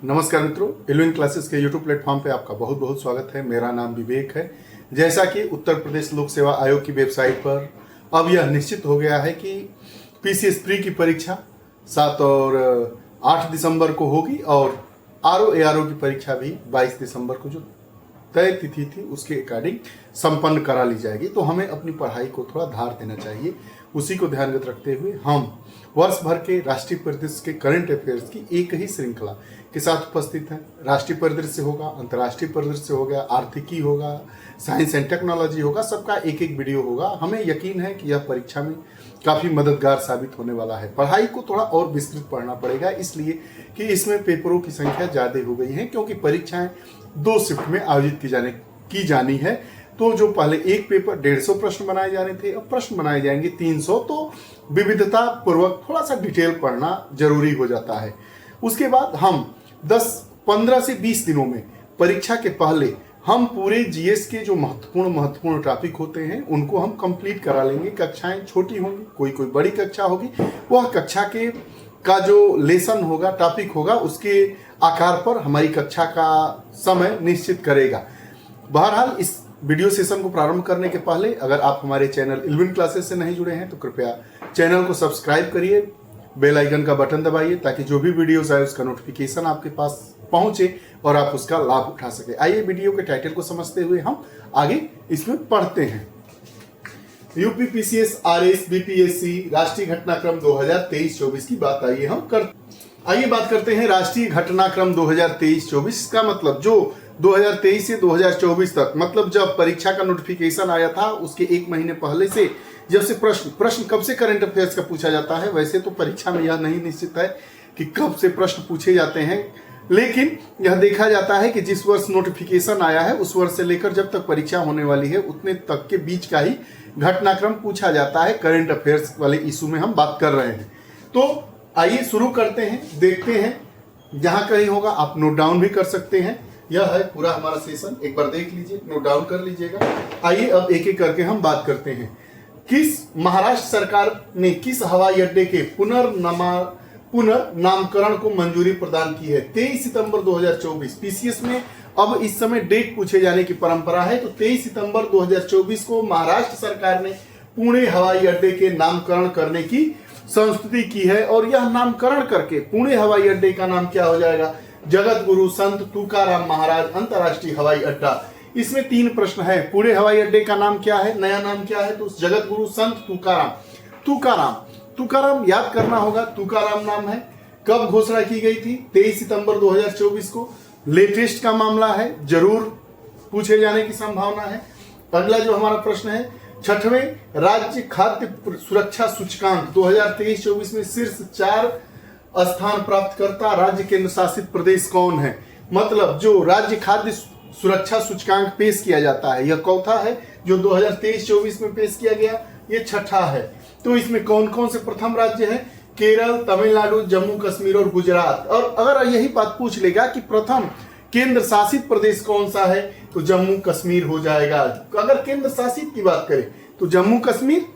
नमस्कार मित्रों, eleven classes के यूट्यूब प्लेटफॉर्म पे आपका बहुत बहुत स्वागत है। मेरा नाम विवेक है। जैसा कि उत्तर प्रदेश लोक सेवा आयोग की वेबसाइट पर अब यह निश्चित हो गया है कि पीसीएस प्री की परीक्षा 7 और 8 दिसंबर को होगी और आरओ एआरओ की परीक्षा भी 22 दिसंबर को जो तय तिथि थी उसके अकॉर्डिंग संपन्न करा ली जाएगी। तो हमें अपनी पढ़ाई को थोड़ा धार देना चाहिए। उसी को ध्यानगत रखते हुए हम वर्ष भर के राष्ट्रीय परिदृश्य के करंट अफेयर्स की एक ही श्रृंखला के साथ उपस्थित हैं। राष्ट्रीय परिदृश्य होगा, अंतर्राष्ट्रीय परिदृश्य होगा, आर्थिकी होगा, साइंस एंड टेक्नोलॉजी होगा, सबका एक एक वीडियो होगा। हमें यकीन है कि यह परीक्षा में काफ़ी मददगार साबित होने वाला है। पढ़ाई को थोड़ा और विस्तृत पढ़ना पड़ेगा, इसलिए कि इसमें पेपरों की संख्या ज़्यादा हो गई है, क्योंकि परीक्षाएं 2 शिफ्ट में आयोजित की जानी है। तो जो पहले एक पेपर 150 प्रश्न बनाए जाने थे, अब प्रश्न बनाए जाएंगे 300। तो विविधता पूर्वक थोड़ा सा डिटेल पढ़ना जरूरी हो जाता है। उसके बाद हम 15 से 20 दिनों में परीक्षा के पहले हम पूरे जीएस के जो महत्वपूर्ण टॉपिक होते हैं उनको हम कंप्लीट करा लेंगे। कक्षाएं छोटी होंगी, कोई बड़ी कक्षा होगी, वह कक्षा का जो लेसन होगा, टॉपिक होगा, उसके आकार पर हमारी कक्षा का समय निश्चित करेगा। बहरहाल इस वीडियो सेशन को प्रारंभ करने के पहले अगर आप हमारे चैनल इलेवन क्लासेस से नहीं जुड़े हैं तो कृपया चैनल को सब्सक्राइब करिए, बेल आइकन का बटन दबाइए ताकि जो भी वीडियोस आए उसका नोटिफिकेशन आपके पास पहुंचे और आप उसका लाभ उठा सके। आइए वीडियो के टाइटल को समझते हुए हम आगे इसमें पढ़ते हैं। यूपी पीसीएस आरएस बीपीएससी राष्ट्रीय घटनाक्रम 2023-24 की बात आइए बात करते हैं राष्ट्रीय घटनाक्रम 2023-24 का मतलब जो 2023 से 2024 तक, मतलब जब परीक्षा का नोटिफिकेशन आया था उसके 1 महीने पहले से जब से प्रश्न कब से करंट अफेयर्स का पूछा जाता है। वैसे तो परीक्षा में यह नहीं निश्चित है कि कब से प्रश्न पूछे जाते हैं, लेकिन यह देखा जाता है कि जिस वर्ष नोटिफिकेशन आया है उस वर्ष से लेकर जब तक परीक्षा होने वाली है उतने तक के बीच का ही घटनाक्रम पूछा जाता है। करंट अफेयर्स वाले इशू में हम बात कर रहे हैं। तो आइए शुरू करते हैं, देखते हैं। जहां कहीं होगा आप नोट डाउन भी कर सकते हैं। यह है पूरा हमारा सेशन, एक बार देख लीजिए, नोट डाउन कर लीजिएगा। आइए अब एक एक करके हम बात करते हैं। किस महाराष्ट्र सरकार ने किस हवाई अड्डे के पुनर्नामकरण को मंजूरी प्रदान की है? 23 सितंबर 2024। पीसीएस में अब इस समय डेट पूछे जाने की परंपरा है, तो 23 सितंबर 2024 को महाराष्ट्र सरकार ने पुणे हवाई अड्डे के नामकरण करने की संस्तुति की है। और यह नामकरण करके पुणे हवाई अड्डे का नाम क्या हो जाएगा? जगत गुरु संत तुकाराम महाराज अंतर्राष्ट्रीय हवाई अड्डा। इसमें 3 प्रश्न है। पुणे हवाई अड्डे का नाम क्या है, नया नाम क्या है? तो जगत गुरु संत तुकाराम याद करना होगा। तुकाराम नाम है। कब घोषणा की गई थी? 23 सितंबर 2024 को। लेटेस्ट का मामला है, जरूर पूछे जाने की संभावना है। अगला जो हमारा प्रश्न है, 6वें राज्य खाद्य सुरक्षा सूचकांक 2023-24 में शीर्ष 4 स्थान प्राप्त करता राज्य केंद्र शासित प्रदेश कौन है? मतलब जो राज्य खाद्य सुरक्षा सूचकांक पेश किया जाता है, यह चौथा है जो 2023-24 में पेश किया गया, ये 6ठा है। तो इसमें कौन कौन से प्रथम राज्य है? केरल, तमिलनाडु, जम्मू कश्मीर और गुजरात। और अगर यही बात पूछ लेगा कि प्रथम केंद्र शासित प्रदेश कौन सा है, तो जम्मू कश्मीर हो जाएगा। अगर केंद्र शासित की बात करें तो जम्मू कश्मीर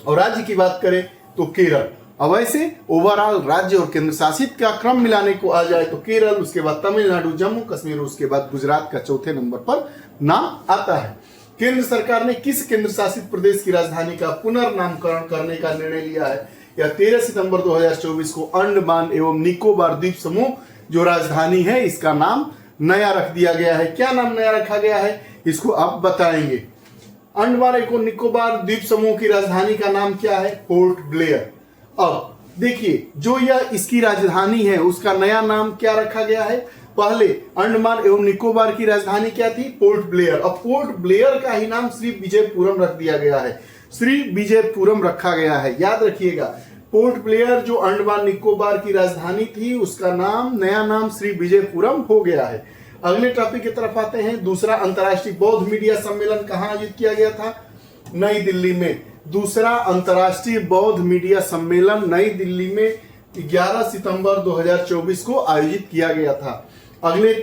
और राज्य की बात करें तो केरल। अब ऐसे ओवरऑल राज्य और केंद्र शासित का क्रम मिलाने को आ जाए तो केरल, उसके बाद तमिलनाडु, जम्मू कश्मीर, उसके बाद गुजरात का चौथे नंबर पर नाम आता है। केंद्र सरकार ने किस केंद्र शासित प्रदेश की राजधानी का पुनर्नामकरण करने का निर्णय लिया है? या 13 सितंबर 2024 को अंडमान एवं निकोबार द्वीप समूह जो राजधानी है इसका नाम नया रख दिया गया है। क्या नाम नया रखा गया है इसको आप बताएंगे। अंडमान एवं निकोबार द्वीप समूह की राजधानी का नाम क्या है? Port Blair. अब देखिए, जो यह इसकी राजधानी है उसका नया नाम क्या रखा गया है? पहले अंडमान एवं निकोबार की राजधानी क्या थी? Port Blair. अब पोर्ट ब्लेयर का ही नाम श्री विजयपुरम रख दिया गया है, श्री विजयपुरम रखा गया है। याद रखिएगा, पोर्ट ब्लेयर जो अंडमान निकोबार की राजधानी थी उसका नया नाम श्री विजयपुरम हो गया है। अगले टॉपिक की तरफ आते हैं। दूसरा अंतर्राष्ट्रीय बौद्ध मीडिया सम्मेलन कहाँ आयोजित किया गया था? नई दिल्ली में। दूसरा अंतर्राष्ट्रीय बौद्ध मीडिया सम्मेलन नई दिल्ली में 11 सितंबर 2024 को आयोजित किया गया था। अगले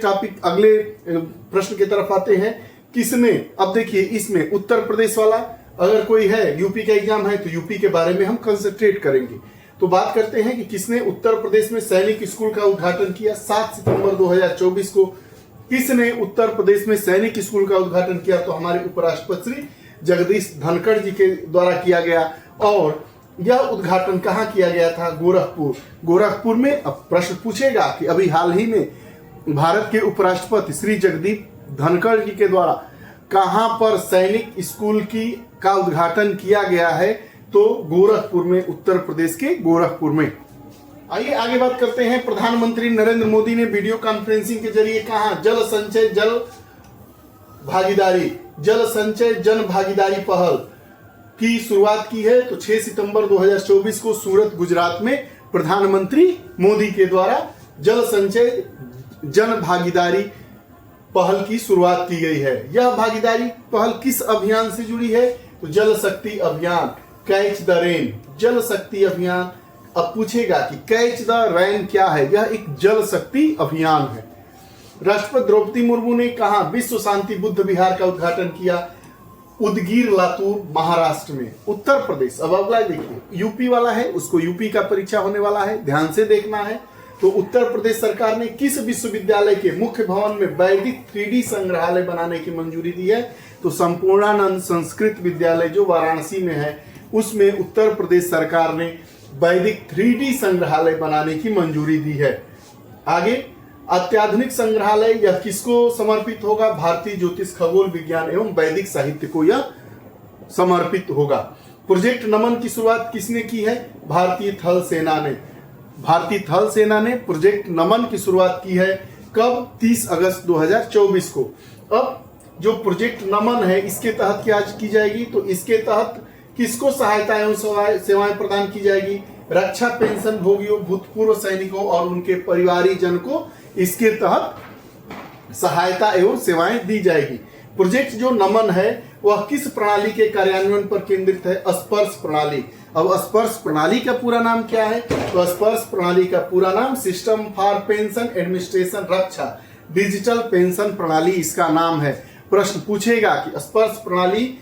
प्रश्न की तरफ आते हैं। किसने, अब देखिए इसमें उत्तर प्रदेश वाला अगर कोई है, यूपी का एग्जाम है तो यूपी के बारे में हम कंसंट्रेट करेंगे। तो बात करते हैं कि किसने उत्तर प्रदेश में सैनिक स्कूल का उद्घाटन किया। 7 सितंबर 2024 को किसने उत्तर प्रदेश में सैनिक स्कूल का उद्घाटन किया? तो हमारे उपराष्ट्रपति श्री जगदीश धनखड़ जी के द्वारा किया गया। और यह उद्घाटन कहाँ किया गया था? गोरखपुर में। अब प्रश्न पूछेगा कि अभी हाल ही में भारत के उपराष्ट्रपति श्री जगदीश धनखड़ जी के द्वारा कहां पर सैनिक स्कूल का उद्घाटन किया गया है? तो गोरखपुर में, उत्तर प्रदेश के गोरखपुर में। आइए आगे बात करते हैं। प्रधानमंत्री नरेंद्र मोदी ने वीडियो कॉन्फ्रेंसिंग के जरिए कहा जल संचय जन भागीदारी पहल की शुरुआत की है। तो 6 सितंबर 2024 को सूरत, गुजरात में प्रधानमंत्री मोदी के द्वारा जल संचय जन भागीदारी पहल की शुरुआत की गई है। यह भागीदारी पहल किस अभियान से जुड़ी है? तो जल शक्ति अभियान, कैच द रेन, जल शक्ति अभियान। अब पूछेगा कि कैच द रेन क्या है? यह एक जल शक्ति अभियान है। राष्ट्रपति द्रौपदी मुर्मू ने कहा विश्व शांति बुद्ध विहार का उद्घाटन किया? उदगीर, लातूर, महाराष्ट्र में। उत्तर प्रदेश, अब अगला देखिए, यूपी वाला है, उसको यूपी का परीक्षा होने वाला है, ध्यान से देखना है। तो उत्तर प्रदेश सरकार ने किस विश्वविद्यालय के मुख्य भवन में वैदिक 3D संग्रहालय बनाने की मंजूरी दी है? तो संपूर्णानंद संस्कृत विद्यालय जो वाराणसी में है, उसमें उत्तर प्रदेश सरकार ने वैदिक 3D संग्रहालय बनाने की मंजूरी दी है। आगे, अत्याधुनिक संग्रहालय यह किसको समर्पित होगा? भारतीय ज्योतिष, खगोल विज्ञान एवं वैदिक साहित्य को यह समर्पित होगा। प्रोजेक्ट नमन की शुरुआत किसने की है? भारतीय थल सेना ने प्रोजेक्ट नमन की शुरुआत की है। कब? 30 अगस्त 2024 को। अब जो प्रोजेक्ट नमन है, इसके तहत क्या की जाएगी? तो इसके तहत किसको सहायता एवं सेवाएं प्रदान की जाएगी? रक्षा पेंशन भोगियों, भूतपूर्व सैनिकों और उनके परिवारीजन को इसके तहत सहायता एवं सेवाएं दी जाएगी। प्रोजेक्ट जो नमन है वह किस प्रणाली के कार्यान्वयन पर केंद्रित है? स्पर्श प्रणाली। अब स्पर्श प्रणाली का पूरा नाम क्या है? तो स्पर्श प्रणाली का पूरा नाम system for pension administration Raksha, digital pension प्रणाली इसका नाम है। प्रश्न पूछेगा कि स्पर्श प्रणाली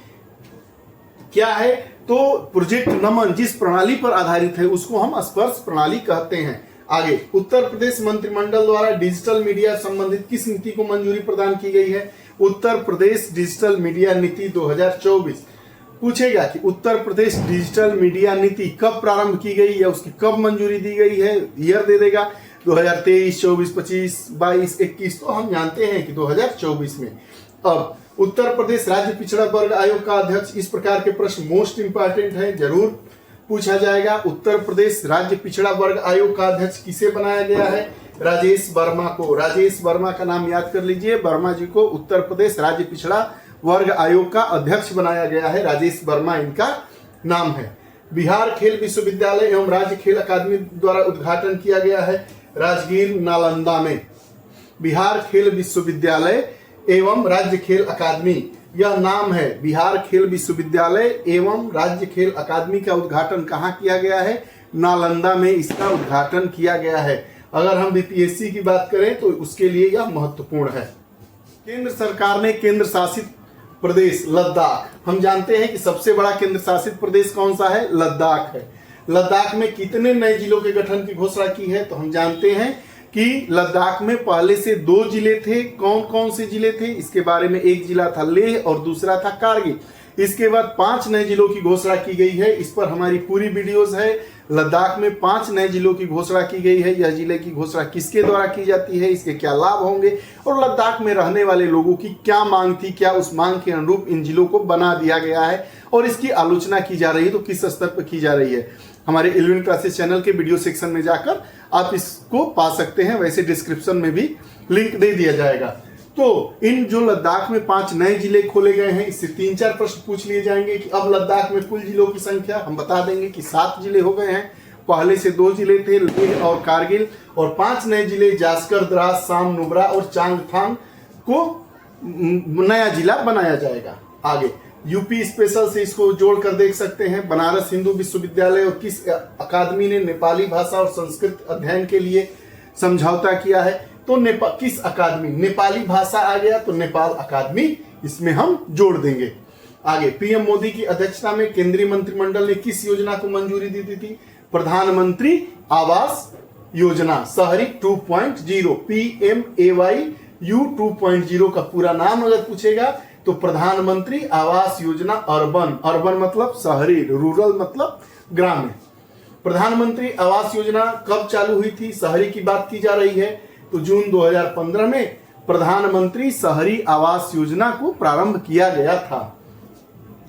क्या है? तो प्रोजेक्ट नमन जिस प्रणाली पर आधारित है उसको हम स्पर्श प्रणाली कहते हैं। आगे, उत्तर प्रदेश मंत्रिमंडल द्वारा डिजिटल मीडिया संबंधित किस नीति को मंजूरी प्रदान की गई है? उत्तर प्रदेश डिजिटल मीडिया नीति 2024। पूछेगा कि उत्तर प्रदेश डिजिटल मीडिया नीति कब प्रारंभ की गई या उसकी कब मंजूरी दी गई है? ईयर दे देगा 2023, 24, 25, 22, 21। तो हम जानते हैं कि 2024 में। अब उत्तर प्रदेश राज्य पिछड़ा वर्ग आयोग का अध्यक्ष, इस प्रकार के प्रश्न मोस्ट इंपॉर्टेंट है, जरूर पूछा जाएगा। उत्तर प्रदेश राज्य पिछड़ा वर्ग आयोग का अध्यक्ष किसे बनाया गया है? राजेश वर्मा को। राजेश वर्मा का नाम याद कर लीजिए। वर्मा जी को उत्तर प्रदेश राज्य पिछड़ा वर्ग आयोग का अध्यक्ष बनाया गया है। राजेश वर्मा इनका नाम है। बिहार खेल विश्वविद्यालय एवं राज्य खेल अकादमी द्वारा उद्घाटन किया गया है राजगीर, नालंदा में। बिहार खेल विश्वविद्यालय एवं राज्य खेल अकादमी, यह नाम है। बिहार खेल विश्वविद्यालय एवं राज्य खेल अकादमी का उद्घाटन कहाँ किया गया है? नालंदा में इसका उद्घाटन किया गया है। अगर हम बीपीएससी की बात करें तो उसके लिए यह महत्वपूर्ण है। केंद्र सरकार ने केंद्र शासित प्रदेश लद्दाख, हम जानते हैं कि सबसे बड़ा केंद्र शासित प्रदेश कौन सा है? लद्दाख है। लद्दाख में कितने नए जिलों के गठन की घोषणा की है? तो हम जानते हैं कि लद्दाख में पहले से 2 जिले थे। कौन कौन से जिले थे? इसके बारे में एक जिला था लेह और दूसरा था कारगिल। इसके बाद 5 नए जिलों की घोषणा की गई है। इस पर हमारी पूरी वीडियोस है। लद्दाख में 5 नए जिलों की घोषणा की गई है। यह जिले की घोषणा किसके द्वारा की जाती है, इसके क्या लाभ होंगे और लद्दाख में रहने वाले लोगों की क्या मांग थी, क्या उस मांग के अनुरूप इन जिलों को बना दिया गया है और इसकी आलोचना की जा रही है तो किस स्तर पर की जा रही है। हमारे 11 क्लासेस चैनल के वीडियो सेक्शन में जाकर आप इसको पा सकते हैं। वैसे डिस्क्रिप्शन में भी लिंक दे दिया जाएगा। तो इन जो लद्दाख में 5 नए जिले खोले गए हैं, इससे 3-4 प्रश्न पूछ लिए जाएंगे कि अब लद्दाख में कुल जिलों की संख्या हम बता देंगे कि 7 जिले हो गए हैं। पहले से 2 जिले थे, लेह और कारगिल, और 5 नए जिले जास्कर, द्रास, साम, नुब्रा और चांगथांग को नया जिला बनाया जाएगा। आगे यूपी स्पेशल से इसको जोड़कर देख सकते हैं। बनारस हिंदू विश्वविद्यालय और किस अकादमी ने नेपाली भाषा और संस्कृत अध्ययन के लिए समझौता किया है? तो किस अकादमी? नेपाली भाषा आ गया तो नेपाल अकादमी इसमें हम जोड़ देंगे। आगे, पीएम मोदी की अध्यक्षता में केंद्रीय मंत्रिमंडल ने किस योजना को मंजूरी दी थी? प्रधानमंत्री आवास योजना शहरी 2.0, PMAYU 2.0 का पूरा नाम अगर पूछेगा तो प्रधानमंत्री आवास योजना अर्बन, अर्बन मतलब शहरी, रूरल मतलब ग्रामीण। प्रधानमंत्री आवास योजना कब चालू हुई थी, शहरी की बात की जा रही है, तो जून 2015 में प्रधानमंत्री शहरी आवास योजना को प्रारंभ किया गया था।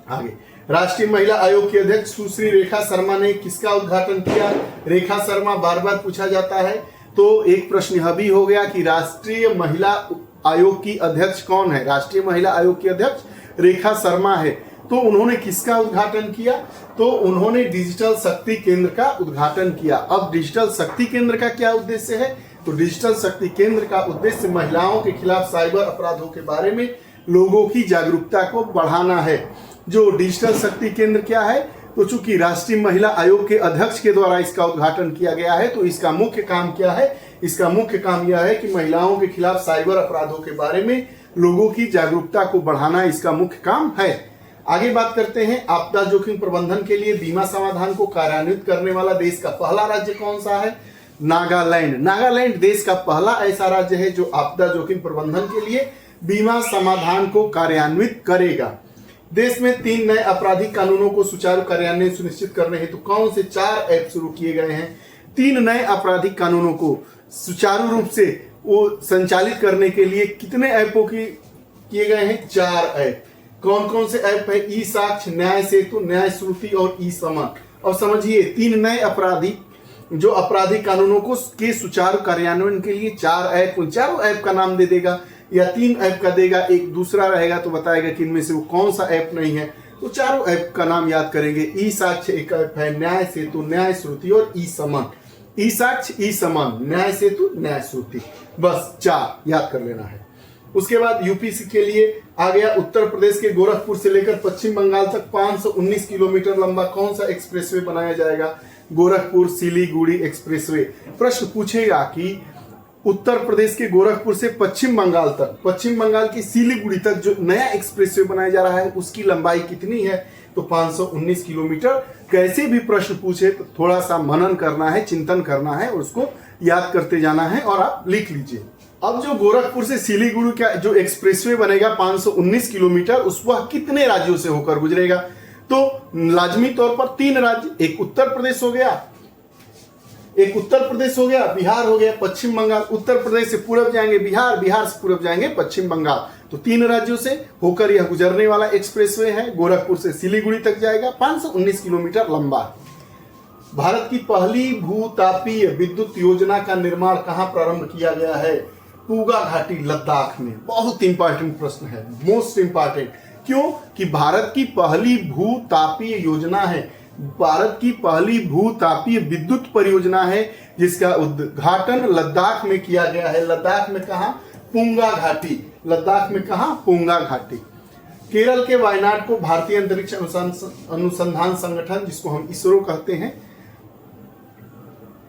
आगे, राष्ट्रीय महिला आयोग की अध्यक्ष सुश्री रेखा शर्मा ने किसका उद्घाटन किया। रेखा शर्मा बार बार पूछा जाता है, तो एक प्रश्न यह भी हो गया कि राष्ट्रीय महिला आयोग की अध्यक्ष कौन है। राष्ट्रीय महिला आयोग की अध्यक्ष रेखा शर्मा है। तो उन्होंने किसका उद्घाटन किया, तो उन्होंने डिजिटल शक्ति केंद्र का उद्घाटन किया। अब डिजिटल शक्ति केंद्र का क्या उद्देश्य है, तो डिजिटल शक्ति केंद्र का उद्देश्य महिलाओं के खिलाफ साइबर अपराधों के बारे में लोगों की जागरूकता को बढ़ाना है। जो डिजिटल शक्ति केंद्र क्या है, तो चूंकि राष्ट्रीय महिला आयोग के अध्यक्ष के द्वारा इसका उद्घाटन किया गया है, तो इसका मुख्य काम क्या है, इसका मुख्य काम यह है कि महिलाओं के खिलाफ साइबर अपराधों के बारे में लोगों की जागरूकता को बढ़ाना इसका मुख्य काम है। आगे बात करते हैं, आपदा जोखिम प्रबंधन के लिए बीमा समाधान को कार्यान्वित करने वाला देश का पहला राज्य कौन सा है, नागालैंड। नागालैंड देश का पहला ऐसा राज्य है जो आपदा जोखिम प्रबंधन के लिए बीमा समाधान को कार्यान्वित करेगा। देश में 3 नए आपराधिक कानूनों को सुचारू कार्यान्वयन सुनिश्चित करने हेतु कौन से 4 ऐप शुरू किए गए हैं। 3 नए आपराधिक कानूनों को सुचारू रूप से वो संचालित करने के लिए कितने ऐपों की किए गए हैं, 4 ऐप। कौन कौन से ऐप है, ई साक्ष्य, न्याय सेतु, न्याय श्रुति और ई समन। और समझिए 3 नए आपराधिक कानूनों को के सुचारू कार्यान्वयन के लिए 4 ऐप, उन चारों ऐप का नाम दे देगा या 3 ऐप का देगा, एक दूसरा रहेगा तो बताएगा कि इनमें से वो कौन सा ऐप नहीं है। तो चारों ऐप का नाम याद करेंगे। ई साक्ष्य एक ऐप है, न्याय सेतु, न्याय श्रुति और ई समन। ई साक्ष्य, ई समन, न्याय सेतु, न्याय श्रुति, बस 4 याद कर लेना है। उसके बाद यूपीसी के लिए आ गया, उत्तर प्रदेश के गोरखपुर से लेकर पश्चिम बंगाल तक 519 किलोमीटर लंबा कौन सा एक्सप्रेसवे बनाया जाएगा, गोरखपुर सिलीगुड़ी एक्सप्रेसवे। प्रश्न पूछेगा कि उत्तर प्रदेश के गोरखपुर से पश्चिम बंगाल तक, पश्चिम बंगाल की सिलीगुड़ी तक जो नया एक्सप्रेसवे बनाया जा रहा है उसकी लंबाई कितनी है, तो 519 किलोमीटर। कैसे भी प्रश्न पूछे तो थोड़ा सा मनन करना है, चिंतन करना है और उसको याद करते जाना है और आप लिख लीजिए। अब जो गोरखपुर से सिलीगुड़ी का जो एक्सप्रेसवे बनेगा 519 किलोमीटर, उस वह कितने राज्यों से होकर गुजरेगा, तो लाजमी तौर पर 3 राज्य, एक उत्तर प्रदेश हो गया, बिहार हो गया, पश्चिम बंगाल। उत्तर प्रदेश से पूरब जाएंगे बिहार, बिहार से पूरब जाएंगे पश्चिम बंगाल। तो 3 राज्यों से होकर यह गुजरने वाला एक्सप्रेसवे है, गोरखपुर से सिलीगुड़ी तक जाएगा, 519 किलोमीटर लंबा। भारत की पहली भूतापीय विद्युत योजना का निर्माण कहां प्रारंभ किया गया है, पूगा घाटी लद्दाख में। बहुत इंपॉर्टेंट प्रश्न है, मोस्ट इंपॉर्टेंट। क्यों कि भारत की पहली भूतापीय योजना है, भारत की पहली भूतापीय विद्युत परियोजना है जिसका उद्घाटन लद्दाख में किया गया है। लद्दाख में कहा, पूंगा घाटी, लद्दाख में कहा, पूंगा घाटी। केरल के वायनाड को भारतीय अंतरिक्ष अनुसंधान संगठन, जिसको हम इसरो कहते हैं,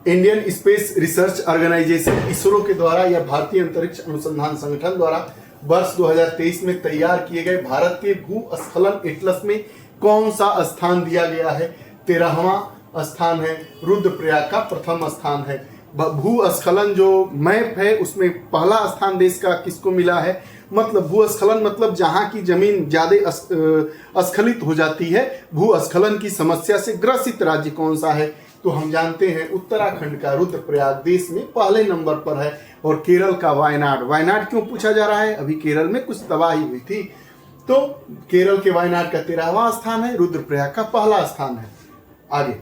Indian space research organisation, ISRO के द्वारा या भारतीय अंतरिक्ष अनुसंधान संगठन द्वारा वर्ष 2023 में तैयार किए गए भारत के भूस्खलन एटलस में कौन सा स्थान दिया गया है, 13वां स्थान है। रुद्रप्रयाग का प्रथम स्थान है। भूस्खलन जो मैप है उसमें पहला स्थान देश का किसको मिला है, मतलब भूस्खलन मतलब जहां की जमीन ज्यादा अस्खलित हो जाती है, भूस्खलन की समस्या से ग्रसित राज्य कौन सा है, तो हम जानते हैं उत्तराखंड का रुद्रप्रयाग देश में पहले नंबर पर है। और केरल का वायनाड, वायनाड क्यों पूछा जा रहा है, अभी केरल में कुछ तबाही हुई थी, तो केरल के वायनाड का 13वां स्थान है, रुद्रप्रयाग का पहला स्थान है। आगे,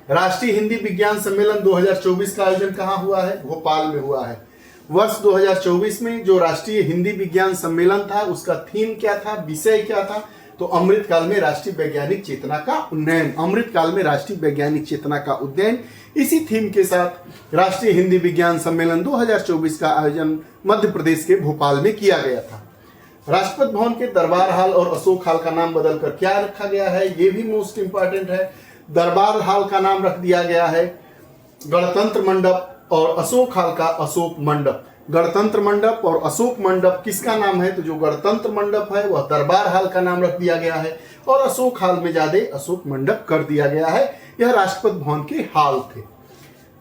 राष्ट्रीय हिंदी विज्ञान सम्मेलन 2024 का आयोजन कहां हुआ है, भोपाल में हुआ है। वर्ष 2024 में जो राष्ट्रीय हिंदी विज्ञान सम्मेलन था उसका थीम क्या था, विषय क्या था, तो अमृतकाल में राष्ट्रीय वैज्ञानिक चेतना का उन्नयन, अमृतकाल में राष्ट्रीय वैज्ञानिक चेतना का उन्नयन। इसी थीम के साथ राष्ट्रीय हिंदी विज्ञान सम्मेलन 2024 का आयोजन मध्य प्रदेश के भोपाल में किया गया था। राष्ट्रपति भवन के दरबार हाल और अशोक हाल का नाम बदलकर क्या रखा गया है, ये भी मोस्ट इंपॉर्टेंट है। दरबार हाल का नाम रख दिया गया है गणतंत्र मंडप और अशोक हाल का अशोक मंडप। गणतंत्र मंडप और अशोक मंडप किसका नाम है, तो जो गणतंत्र मंडप है वह दरबार हाल का नाम रख दिया गया है और अशोक हाल में ज्यादा अशोक मंडप कर दिया गया है। यह राष्ट्रपति भवन के हाल थे।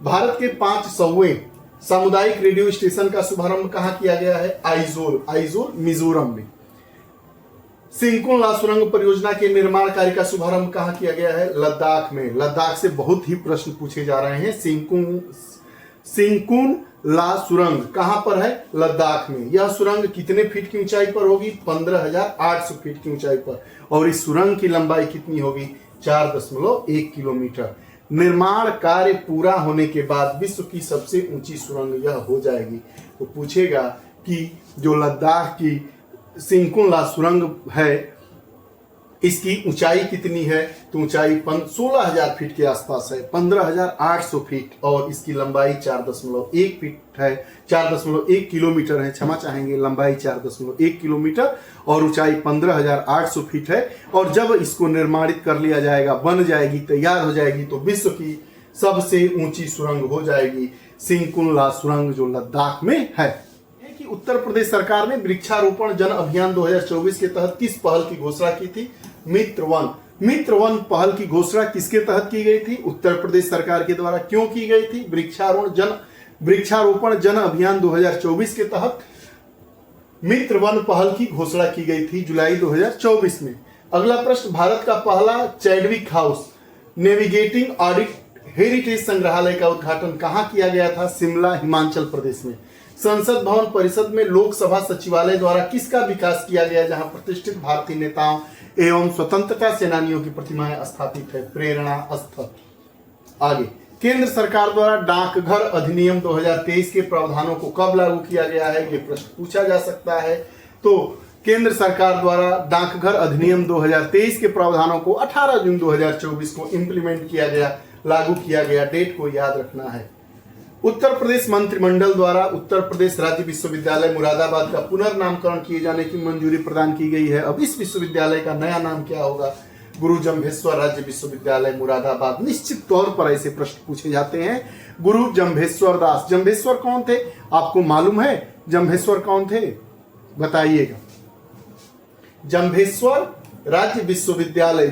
भारत के 500वें सामुदायिक रेडियो स्टेशन का शुभारंभ कहाँ किया गया है? आइजोल मिजोरम में। सिंकुन ला सुरंग परियोजना के निर्माण कार्य का शुभारंभ कहाँ किया गया है? लद्दाख में। लद्दाख से बहुत ही प्रश्न पूछे जा रहे हैं। सिंकुन ला सुरंग कहां पर है? लद्दाख में। यह सुरंग कितने फीट की ऊंचाई पर होगी? 15,800 फीट की ऊंचाई पर। और इस सुरंग की लंबाई कितनी होगी? 4.1 किलोमीटर। निर्माण कार्य पूरा होने के बाद विश्व की सबसे ऊंची सुरंग यह हो जाएगी। तो पूछेगा कि जो लद्दाख की सिंकुन ला सुरंग है इसकी ऊंचाई कितनी है? तो ऊंचाई 16,000 फीट के आसपास है, 15,800 फीट। और इसकी लंबाई 4.1 फीट है, 4.1 किलोमीटर है, क्षमा चाहेंगे, लंबाई 4.1 किलोमीटर और ऊंचाई 15,800 फीट है। और जब इसको निर्माणित कर लिया जाएगा, बन जाएगी, तैयार हो जाएगी, तो विश्व की सबसे ऊंची सुरंग हो जाएगी सिंकुन ला सुरंग, जो लद्दाख में है। कि उत्तर प्रदेश सरकार ने वृक्षारोपण जन अभियान 2024 के तहत किस पहल की घोषणा की थी? मित्र वन पहल की घोषणा किसके तहत की गई थी? उत्तर प्रदेश सरकार के द्वारा। क्यों की गई थी? वृक्षारोपण जन अभियान 2024 के तहत मित्र वन पहल की घोषणा की गई थी जुलाई 2024 में। अगला प्रश्न, भारत का पहला Chadwick house navigating audit heritage संग्रहालय का उद्घाटन कहां किया गया था? शिमला, हिमाचल प्रदेश में। संसद भवन परिषद में लोकसभा सचिवालय द्वारा किसका विकास किया गया, जहां प्रतिष्ठित भारतीय नेताओं एवं स्वतंत्रता सेनानियों की प्रतिमाएं स्थापित है? प्रेरणा स्थल। आगे, केंद्र सरकार द्वारा डाकघर अधिनियम 2023 के प्रावधानों को कब लागू किया गया है? ये प्रश्न पूछा जा सकता है। तो केंद्र सरकार द्वारा डाकघर अधिनियम 2023 के प्रावधानों को 18 जून 2024 को इंप्लीमेंट किया गया, लागू किया गया। डेट को याद रखना है। उत्तर प्रदेश मंत्रिमंडल द्वारा उत्तर प्रदेश राज्य विश्वविद्यालय मुरादाबाद का पुनर्नामकरण किए जाने की मंजूरी प्रदान की गई है। अब इस विश्वविद्यालय का नया नाम क्या होगा? गुरु जम्भेश्वर राज्य विश्वविद्यालय मुरादाबाद। निश्चित तौर पर ऐसे प्रश्न पूछे जाते हैं। गुरु जम्भेश्वर दास। जम्भेश्वर कौन थे? आपको मालूम है जम्भेश्वर कौन थे? बताइएगा। जम्भेश्वर राज्य विश्वविद्यालय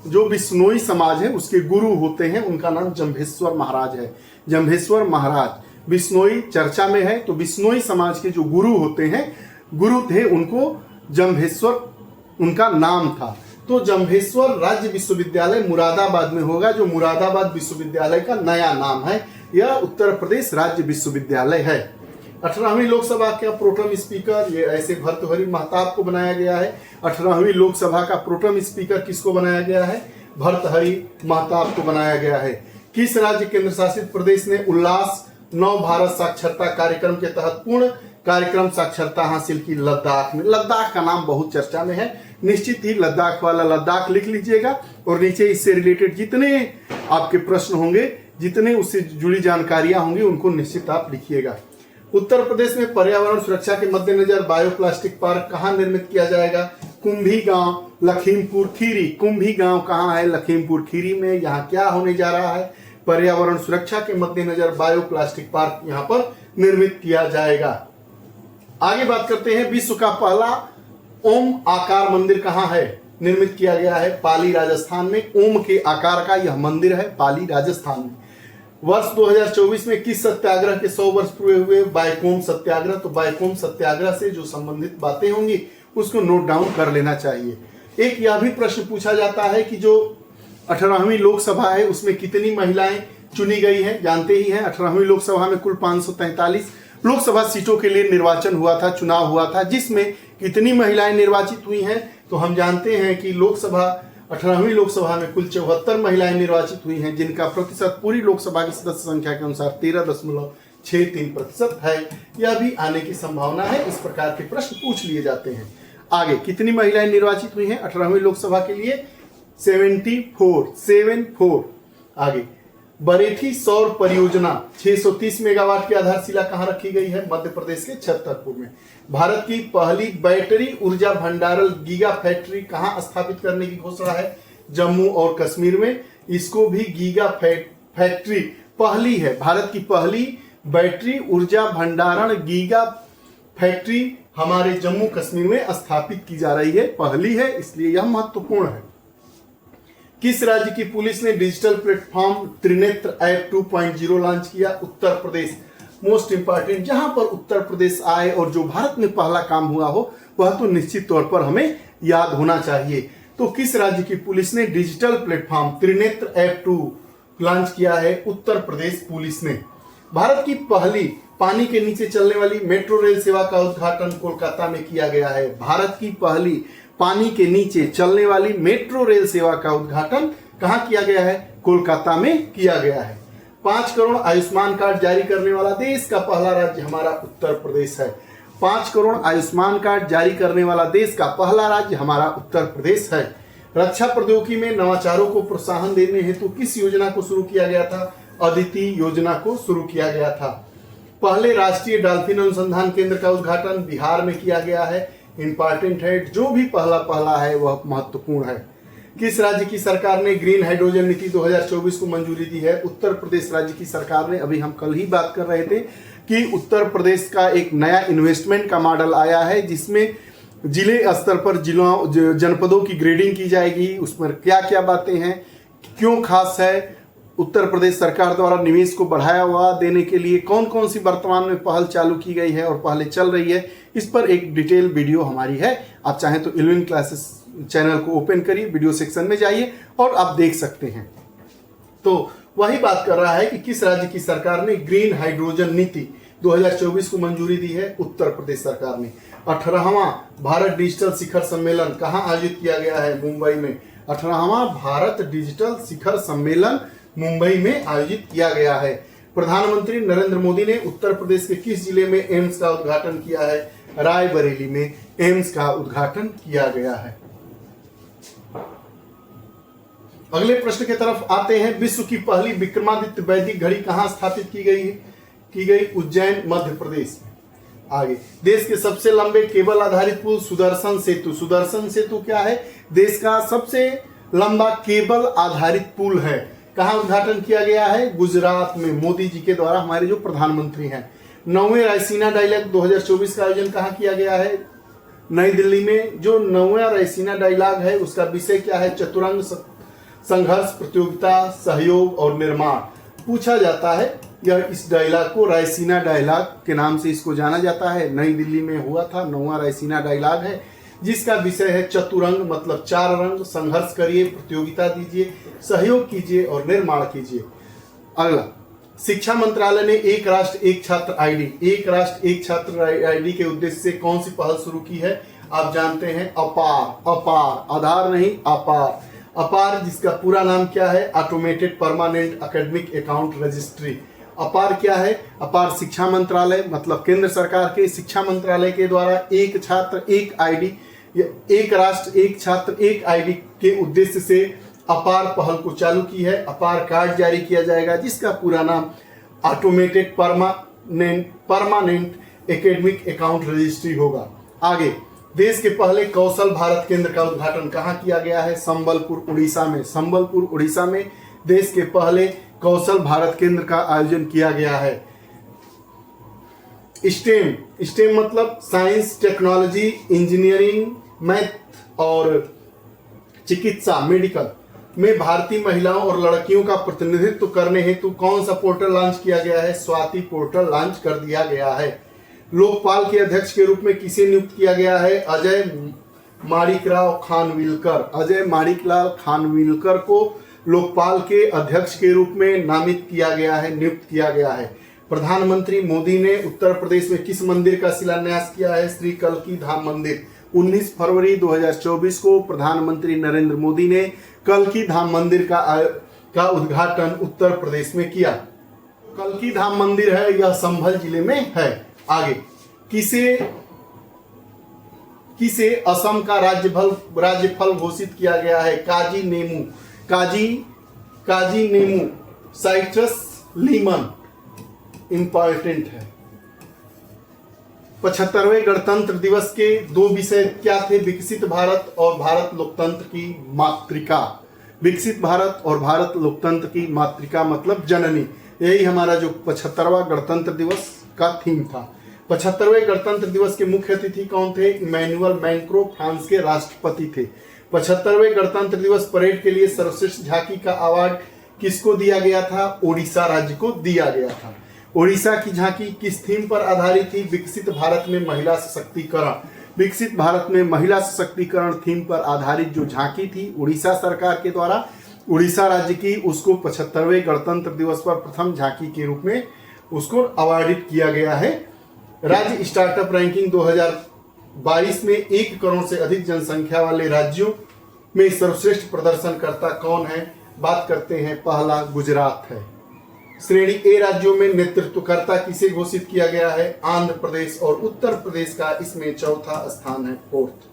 जो बिश्नोई समाज है उसके गुरु होते हैं, उनका नाम जम्भेश्वर महाराज है। जम्भेश्वर महाराज बिश्नोई चर्चा में है। तो बिश्नोई समाज के जो गुरु होते हैं, गुरु थे, उनको जम्भेश्वर उनका नाम था। तो जम्भेश्वर राज्य विश्वविद्यालय मुरादाबाद में होगा, जो मुरादाबाद विश्वविद्यालय का नया नाम है। यह उत्तर प्रदेश राज्य विश्वविद्यालय है। 18वीं लोकसभा का प्रोटम स्पीकर ये ऐसे भर्तृहरि महताब को बनाया गया है। 18वीं लोकसभा का प्रोटम स्पीकर किसको बनाया गया है? भर्तृहरि महताब को बनाया गया है। किस राज्य केंद्र शासित प्रदेश ने उल्लास नव भारत साक्षरता कार्यक्रम के तहत पूर्ण कार्यक्रम साक्षरता हासिल की? लद्दाख में। लद्दाख का नाम बहुत चर्चा में है, निश्चित ही लद्दाख वाला लद्दाख लिख लीजिएगा और नीचे इससे रिलेटेड जितने आपके प्रश्न होंगे, जितने उससे जुड़ी जानकारियां होंगी, उनको निश्चित आप लिखिएगा। उत्तर प्रदेश में पर्यावरण सुरक्षा के मद्देनजर बायोप्लास्टिक पार्क कहाँ निर्मित किया जाएगा? कुंभी गांव, लखीमपुर खीरी। कुंभी गांव कहाँ है? लखीमपुर खीरी में। यहाँ क्या होने जा रहा है? पर्यावरण सुरक्षा के मद्देनजर बायोप्लास्टिक पार्क यहाँ पर निर्मित किया जाएगा। आगे बात करते हैं, विश्व का पहला ओम आकार मंदिर कहाँ है? निर्मित किया गया है पाली, राजस्थान में। ओम के आकार का यह मंदिर है पाली, राजस्थान में। वर्ष 2024 में किस सत्याग्रह के 100 वर्ष पूरे हुए? बायकोम सत्याग्रह। तो बायकोम सत्याग्रह से जो संबंधित बातें होंगी उसको नोट डाउन कर लेना चाहिए। एक यह भी प्रश्न पूछा जाता है कि जो 18वीं लोकसभा है उसमें कितनी महिलाएं चुनी गई हैं? जानते ही हैं 18वीं लोकसभा में कुल 543 लोकसभा सीटों के लिए निर्वाचन हुआ था, चुनाव हुआ था, जिसमें कितनी महिलाएं निर्वाचित हुई हैं? तो हम जानते हैं कि 18वीं लोकसभा में कुल 74 महिलाएं निर्वाचित हुई हैं, जिनका प्रतिशत पूरी लोकसभा की सदस्य संख्या के अनुसार 13.63% है। यह भी आने की संभावना है। इस प्रकार के प्रश्न पूछ लिए जाते हैं। आगे, कितनी महिलाएं निर्वाचित हुई हैं 18वीं लोकसभा के लिए? 74। आगे, बरेठी सौर परियोजना 630 मेगावाट की आधारशिला कहां रखी गई है? मध्य प्रदेश के छतरपुर में। भारत की पहली बैटरी ऊर्जा भंडारण गीगा फैक्ट्री कहां स्थापित करने की घोषणा है? जम्मू और कश्मीर में। इसको भी गीगा फैक्ट्री पहली है, भारत की पहली बैटरी ऊर्जा भंडारण गीगा फैक्ट्री हमारे जम्मू कश्मीर में स्थापित की जा रही है, पहली है, इसलिए यह महत्वपूर्ण है। किस राज्य की पुलिस ने digital platform Trinetra app 2.0 launch किया? उत्तर प्रदेश। मोस्ट इंपॉर्टेंट, जहां पर उत्तर प्रदेश आए और जो भारत में पहला काम हुआ हो वह तो निश्चित तौर पर हमें याद होना चाहिए। तो किस राज्य की पुलिस ने digital platform Trinetra app 2 launch किया है? उत्तर प्रदेश पुलिस ने। भारत की पहली पानी के नीचे चलने वाली मेट्रो रेल सेवा का उद्घाटन कोलकाता में किया गया है। भारत की पहली पानी के नीचे चलने वाली मेट्रो रेल सेवा का उद्घाटन कहां किया गया है? कोलकाता में किया गया है। 5 करोड़ आयुष्मान कार्ड जारी करने वाला देश का पहला राज्य हमारा उत्तर प्रदेश है। 5 करोड़ आयुष्मान कार्ड जारी करने वाला देश का पहला राज्य हमारा उत्तर प्रदेश है। रक्षा प्रौद्योगिकी में नवाचारों को प्रोत्साहन देने हेतु किस योजना को शुरू किया गया था? अदिति योजना को शुरू किया गया था। पहले राष्ट्रीय डॉल्फिन अनुसंधान केंद्र का उद्घाटन बिहार में किया गया है। इंपॉर्टेंट है, जो भी पहला है वह महत्वपूर्ण है। किस राज्य की सरकार ने ग्रीन हाइड्रोजन नीति 2024 को मंजूरी दी है? उत्तर प्रदेश राज्य की सरकार ने। अभी हम कल ही बात कर रहे थे कि उत्तर प्रदेश का एक नया इन्वेस्टमेंट का मॉडल आया है जिसमें जिले स्तर पर जनपदों की ग्रेडिंग की जाएगी। उसमें क्या क्या बातें हैं, क्यों खास है, उत्तर प्रदेश सरकार द्वारा निवेश को बढ़ावा देने के लिए कौन कौन सी वर्तमान में पहल चालू की गई है और पहले चल रही है, इस पर एक डिटेल वीडियो हमारी है। आप चाहें तो 11 क्लासेस चैनल को ओपन करिए, वीडियो सेक्शन में जाइए और आप देख सकते हैं। तो वही बात कर रहा है कि किस राज्य की सरकार ने ग्रीन हाइड्रोजन नीति 2024 को मंजूरी दी है? उत्तर प्रदेश सरकार ने। 18वां भारत डिजिटल शिखर सम्मेलन कहां आयोजित किया गया है? मुंबई में। 18वां भारत डिजिटल शिखर सम्मेलन मुंबई में आयोजित किया गया है। प्रधानमंत्री नरेंद्र मोदी ने उत्तर प्रदेश के किस जिले में एम्स का उद्घाटन किया है? रायबरेली में एम्स का उद्घाटन किया गया है। अगले प्रश्न की तरफ आते हैं। विश्व की पहली विक्रमादित्य वैदिक घड़ी कहां स्थापित की गई? उज्जैन, मध्य प्रदेश में। आगे, देश के सबसे लंबे केबल आधारित पुल सुदर्शन सेतु। सुदर्शन सेतु क्या है? देश का सबसे लंबा केबल आधारित पुल है। कहां उद्घाटन किया गया है? गुजरात में, मोदी जी के द्वारा, हमारे जो प्रधानमंत्री हैं। 9वें रायसीना डायलॉग 2024 का आयोजन कहां किया गया है? नई दिल्ली में। जो 9वां रायसीना डायलॉग है उसका विषय क्या है? चतुरंग संघर्ष, प्रतियोगिता, सहयोग और निर्माण। पूछा जाता है यह, इस डायलॉग को रायसीना डायलॉग के नाम से इसको जाना जाता है। नई दिल्ली में हुआ था, 9वां रायसीना डायलॉग है जिसका विषय है चतुरंग, मतलब 4 रंग। संघर्ष करिए, प्रतियोगिता दीजिए, सहयोग कीजिए और निर्माण कीजिए। अगला, शिक्षा मंत्रालय ने एक राष्ट्र एक छात्र आईडी, एक राष्ट्र एक छात्र आईडी के उद्देश्य से कौन सी पहल शुरू की है? आप जानते हैं, अपार, आधार नहीं, अपार जिसका पूरा नाम क्या है? Automated permanent academic account registry. अपार क्या है? अपार शिक्षा मंत्रालय, मतलब केंद्र सरकार के शिक्षा मंत्रालय के द्वारा एक छात्र एक आईडी, एक राष्ट्र एक छात्र एक आईडी के उद्देश्य से अपार पहल को चालू की है। अपार कार्ड जारी किया जाएगा जिसका पूरा नाम automated permanent academic account registry होगा। आगे, देश के पहले कौशल भारत केंद्र का उद्घाटन कहां किया गया है? संबलपुर, उड़ीसा में। संबलपुर, उड़ीसा में देश के पहले कौशल भारत केंद्र का आयोजन किया गया है। स्टेम मतलब साइंस, टेक्नोलॉजी, इंजीनियरिंग, मैथ और चिकित्सा, मेडिकल में भारतीय महिलाओं और लड़कियों का प्रतिनिधित्व करने हेतु कौन सा पोर्टल लॉन्च किया गया है? स्वाति पोर्टल लॉन्च कर दिया गया है। लोकपाल के अध्यक्ष के रूप में किसे नियुक्त किया गया है? अजय माणिकराव खानविलकर। अजय माणिकलाल खानविलकर को लोकपाल के अध्यक्ष के रूप में नामित किया गया है, नियुक्त किया गया है। प्रधानमंत्री मोदी ने उत्तर प्रदेश में किस मंदिर का शिलान्यास किया है? श्री कल्की धाम मंदिर। 19 फरवरी 2024 को प्रधानमंत्री नरेंद्र मोदी ने कल्की धाम मंदिर का उद्घाटन उत्तर प्रदेश में किया। कल्की धाम मंदिर है, यह संभल जिले में है। आगे, किसे असम का राज्यफल घोषित किया गया है? काजी नेमू, साइट्रस लीमन। इंपॉर्टेंट है। 75वें गणतंत्र दिवस के 2 विषय क्या थे? विकसित भारत और भारत लोकतंत्र की मातृका। विकसित भारत और भारत लोकतंत्र की मातृका मतलब जननी। यही हमारा जो 75वां गणतंत्र दिवस का थीम था। 75वें गणतंत्र दिवस के मुख्य अतिथि कौन थे? इमैनुअल मैक्रों, फ्रांस के राष्ट्रपति थे। 75वें गणतंत्र दिवस परेड के लिए सर्वश्रेष्ठ झांकी का अवार्ड किसको दिया गया था? ओडिशा राज्य को दिया गया था। ओडिशा की झांकी किस थीम पर आधारित थी? विकसित भारत में महिला सशक्तिकरण। विकसित भारत में महिला सशक्तिकरण थीम पर आधारित जो झांकी थी उड़ीसा सरकार के द्वारा उड़ीसा राज्य की, उसको 75वें गणतंत्र दिवस पर प्रथम झांकी के रूप में उसको अवार्डित किया गया है। राज्य स्टार्टअप रैंकिंग 2022 में 1 करोड़ से अधिक जनसंख्या वाले राज्यों में सर्वश्रेष्ठ प्रदर्शनकर्ता कौन है? बात करते हैं, पहला गुजरात है। श्रेणी ए राज्यों में नेतृत्वकर्ता किसे घोषित किया गया है? आंध्र प्रदेश और उत्तर प्रदेश का इसमें चौथा स्थान है, 4th।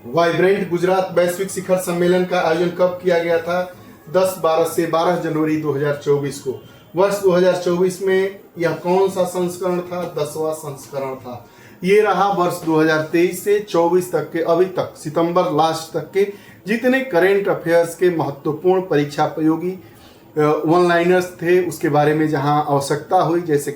वाइब्रेंट गुजरात वैश्विक शिखर सम्मेलन का आयोजन कब किया गया था? 10-12 से 12 जनवरी 2024 को। वर्ष 2024 में यह कौन सा संस्करण था? 10वां संस्करण था। ये रहा वर्ष 2023 से 24 तक के, अभी तक सितंबर लास्ट तक के जितने करेंट अफेयर्स के महत्वपूर्ण परीक्षा उपयोगी वन लाइनर्स थे, उसके बारे में जहां आवश्यकता हुई, जैसे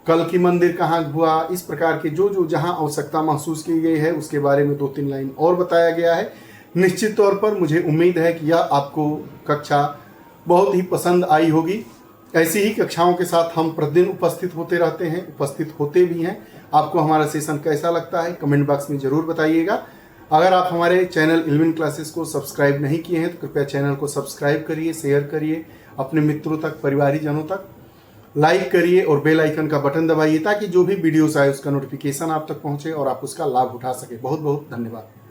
कल की मंदिर कहाँ हुआ, इस प्रकार के जो जहां आवश्यकता महसूस की गई है उसके बारे में 2-3 लाइन और बताया गया है। निश्चित तौर पर मुझे उम्मीद है कि यह आपको कक्षा बहुत ही पसंद आई होगी। ऐसी ही कक्षाओं के साथ हम प्रतिदिन उपस्थित होते रहते हैं, उपस्थित होते भी हैं। आपको हमारा सेशन कैसा लगता है कमेंट बॉक्स में ज़रूर बताइएगा। अगर आप हमारे चैनल इल्विन क्लासेस को सब्सक्राइब नहीं किए हैं तो कृपया चैनल को सब्सक्राइब करिए, शेयर करिए अपने मित्रों तक, परिवारीजनों तक, लाइक करिए और बेल आइकन का बटन दबाइए ताकि जो भी वीडियोस आए उसका नोटिफिकेशन आप तक पहुंचे और आप उसका लाभ उठा सके। बहुत बहुत धन्यवाद।